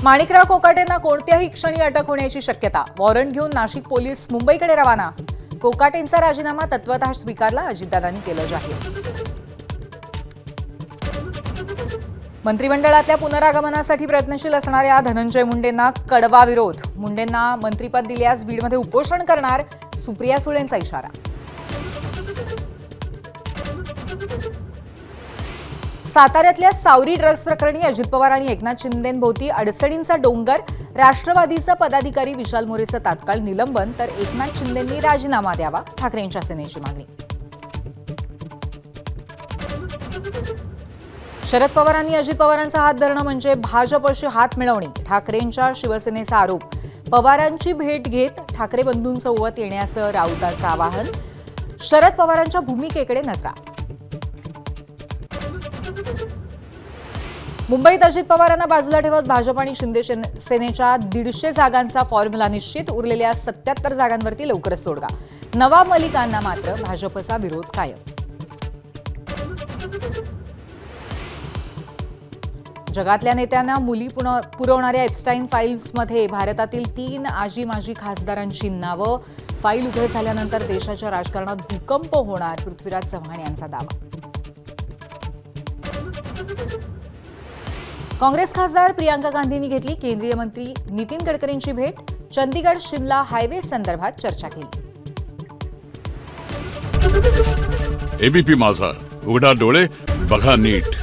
माणिकराव कोकाटेंना कोणत्याही क्षणी अटक होण्याची शक्यता. वॉरंट घेऊन नाशिक पोलीस मुंबईकडे रवाना. कोकाटेंचा राजीनामा तत्वतः स्वीकारला, अजितदादांनी केलं जाहीर. मंत्रिमंडळातल्या पुनरागमनासाठी प्रयत्नशील असणाऱ्या धनंजय मुंडेंना कडवा विरोध. मुंडेंना मंत्रिपद दिल्यास बीडमध्ये उपोषण करणार, सुप्रिया सुळेंचा इशारा. साताऱ्यातल्या सावरी ड्रग्ज प्रकरणी अजित पवार आणि एकनाथ शिंदेंभोवती अडचणींचा डोंगर. राष्ट्रवादीचा पदाधिकारी विशाल मोरेचं तात्काळ निलंबन, तर एकनाथ शिंदेंनी राजीनामा द्यावा, ठाकरेंच्या सेनेची मागणी. शरद पवारांनी अजित पवारांचा हात धरणं म्हणजे भाजपशी हात मिळवणे, ठाकरेंच्या शिवसेनेचा आरोप. पवारांची भेट घेत ठाकरे बंधूंसोबत येण्याचं राऊतांचं आवाहन. शरद पवारांच्या भूमिकेकडे नजरा. मुंबईत अजित पवारांना बाजूला ठेवत भाजप आणि शिंदे सेनेच्या 150 जागांचा फॉर्म्युला निश्चित. उरलेल्या 77 जागांवरती लवकरच तोडगा. नवाब मलिकांना मात्र भाजपचा विरोध कायम. जगातल्या नेत्यांना मुली पुरवणाऱ्या एप्स्टाईन फाईल्समध्ये भारतातील 3 आजी माजी खासदारांची नावं. फाईल उघड झाल्यानंतर देशाच्या राजकारणात भूकंप होणार, पृथ्वीराज चव्हाण यांचा दावा. काँग्रेस खासदार प्रियांका गांधींनी घेतली केंद्रीय मंत्री नितीन गडकरींची भेट. चंदीगड शिमला हायवे संदर्भात चर्चा केली. एबीपी माझा, उघडा डोळे बघा नीट.